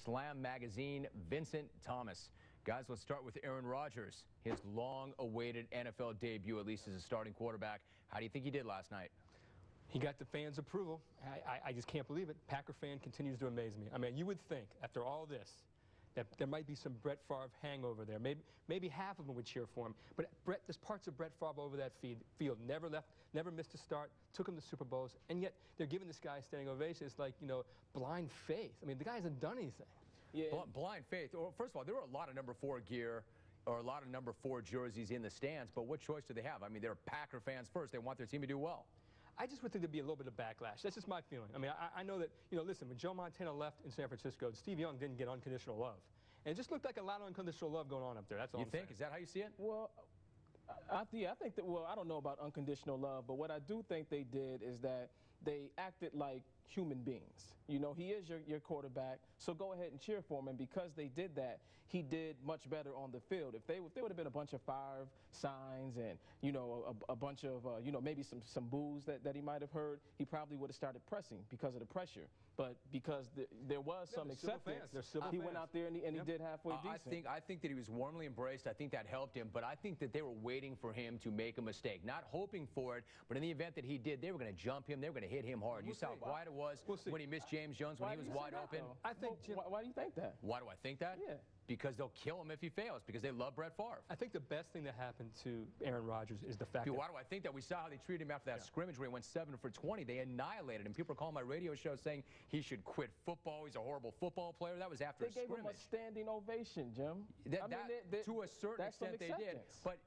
Slam Magazine, Vincent Thomas. Guys, let's start with Aaron Rodgers. His long-awaited NFL debut, at least as a starting quarterback. How do you think he did last night? He got the fans' approval. I just can't believe it. Packer fan continues to amaze me. I mean, you would think, after all this, that there might be some Brett Favre hangover there. Maybe half of them would cheer for him. But there's parts of Brett Favre over that field. Never missed a start, took him to Super Bowls, and yet they're giving this guy a standing ovation. It's like, you know, blind faith. I mean, the guy hasn't done anything. Yeah. Blind faith. Well, first of all, there were a lot of number 4 gear or a lot of number 4 jerseys in the stands, but what choice do they have? I mean, they're Packer fans first. They want their team to do well. I just would think there'd be a little bit of backlash. That's just my feeling. I mean, I know that, you know, listen, when Joe Montana left in San Francisco, Steve Young didn't get unconditional love. And it just looked like a lot of unconditional love going on up there. That's all I'm saying. Is that how you see it? Well, I think that, well, I don't know about unconditional love, but what I do think they did is that they acted like human beings. You know, he is your quarterback, so go ahead and cheer for him. And because they did that, he did much better on the field. If there would have been a bunch of Favre signs and, you know, a bunch of, you know, maybe some boos that he might have heard, he probably would have started pressing because of the pressure. But because there was some acceptance, he went out there and he did halfway decent. I think that he was warmly embraced. I think that helped him. But I think that they were waiting for him to make a mistake, not hoping for it. But in the event that he did, they were going to jump him. They were going to hit him hard. You saw how quiet it was when he missed James Jones, when he was wide open. I think. Why do you think that? Why do I think that? Yeah. Because they'll kill him if he fails, because they love Brett Favre. I think the best thing that happened to Aaron Rodgers is the fact that... Why do I think that? We saw how they treated him after that scrimmage where he went 7 for 20. They annihilated him. People are calling my radio show saying he should quit football. He's a horrible football player. That was after a scrimmage. They gave him a standing ovation, Jim. To a certain extent they did. But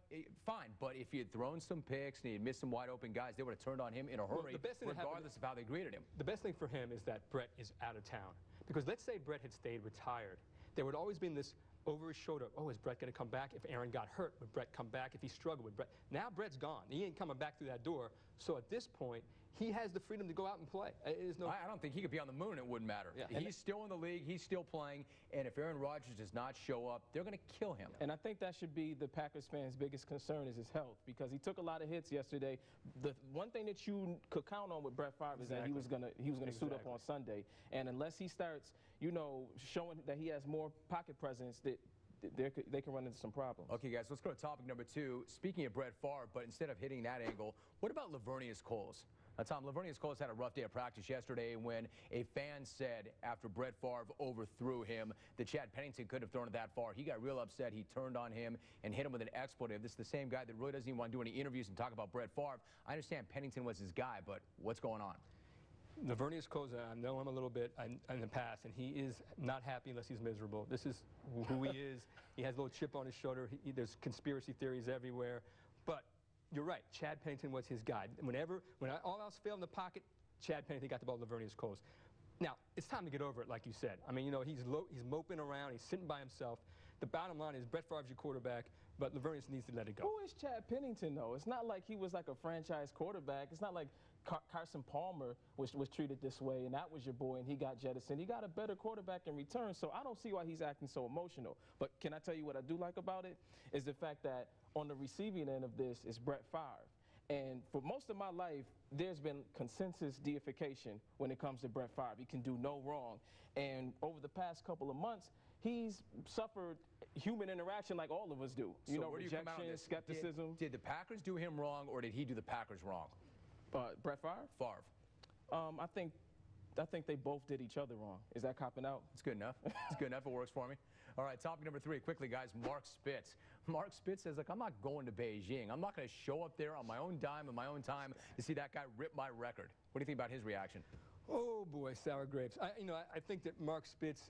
fine. But if he had thrown some picks and he had missed some wide open guys, they would have turned on him in a hurry, regardless of how they greeted him. The best thing for him is that Brett is out of town. Because let's say Brett had stayed retired. There would always been this over his shoulder, oh, is Brett going to come back? If Aaron got hurt, would Brett come back? If he struggled, would Brett? Now Brett's gone. He ain't coming back through that door. So at this point, he has the freedom to go out and play. I don't think he could be on the moon. It wouldn't matter. Yeah. He's still in the league. He's still playing. And if Aaron Rodgers does not show up, they're going to kill him. And I think that should be the Packers fans' biggest concern is his health, because he took a lot of hits yesterday. The one thing that you could count on with Brett Favre is that he was gonna suit up on Sunday. And unless he starts, you know, showing that he has more pocket presence, that they can run into some problems. Okay, guys, let's go to topic number 2. Speaking of Brett Favre, but instead of hitting that angle, what about Laveranues Coles? Now, Tom, Laveranues Coles had a rough day of practice yesterday when a fan said after Brett Favre overthrew him that Chad Pennington couldn't have thrown it that far. He got real upset. He turned on him and hit him with an expletive. This is the same guy that really doesn't even want to do any interviews and talk about Brett Favre. I understand Pennington was his guy, but what's going on? Laveranues Coles, I know him a little bit in the past, and he is not happy unless he's miserable. This is who he is. He has a little chip on his shoulder. There's conspiracy theories everywhere. But you're right. Chad Pennington was his guy. When all else failed in the pocket, Chad Pennington got the ball to Laveranues Coles. Now, it's time to get over it, like you said. I mean, you know, he's moping around. He's sitting by himself. The bottom line is Brett Favre's your quarterback, but Laveranues needs to let it go. Who is Chad Pennington, though? It's not like he was like a franchise quarterback. It's not like Carson Palmer was treated this way, and that was your boy, and he got jettisoned. He got a better quarterback in return, so I don't see why he's acting so emotional. But can I tell you what I do like about it? Is the fact that on the receiving end of this is Brett Favre. And for most of my life, there's been consensus deification when it comes to Brett Favre. He can do no wrong. And over the past couple of months, he's suffered human interaction like all of us do. You know, rejection, skepticism. Did the Packers do him wrong, or did he do the Packers wrong? Brett Favre? Favre. I think they both did each other wrong. Is that copping out? It's good enough. It's good enough. It works for me. All right, topic number 3. Quickly, guys, Mark Spitz. Mark Spitz says, look, I'm not going to Beijing. I'm not going to show up there on my own dime and my own time to see that guy rip my record. What do you think about his reaction? Oh, boy, sour grapes. I think that Mark Spitz,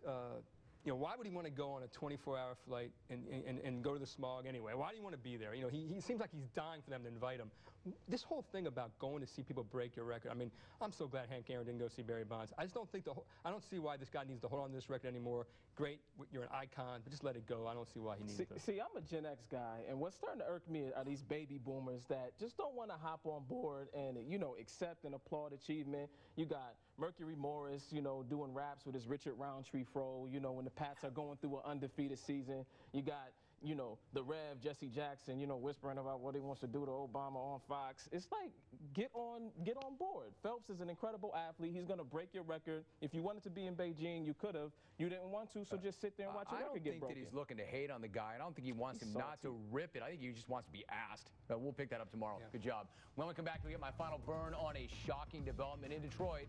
you know, why would he want to go on a 24-hour flight and go to the smog anyway? Why do you want to be there? You know, he seems like he's dying for them to invite him. This whole thing about going to see people break your record, I mean, I'm so glad Hank Aaron didn't go see Barry Bonds. I just don't think I don't see why this guy needs to hold on to this record anymore. Great, you're an icon, but just let it go. I don't see why he needs to. See, I'm a Gen X guy, and what's starting to irk me are these baby boomers that just don't want to hop on board and, you know, accept and applaud achievement. You got Mercury Morris, you know, doing raps with his Richard Roundtree fro, you know, when the Pats are going through an undefeated season. You got you know, the Rev, Jesse Jackson, you know, whispering about what he wants to do to Obama on Fox. It's like, get on board. Phelps is an incredible athlete. He's going to break your record. If you wanted to be in Beijing, you could have. You didn't want to, so just sit there and watch your record get broken. I don't think that he's looking to hate on the guy. I don't think he wants him not to rip it. I think he just wants to be asked. We'll pick that up tomorrow. Yeah. Good job. When we come back, we get my final burn on a shocking development in Detroit.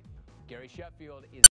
Gary Sheffield is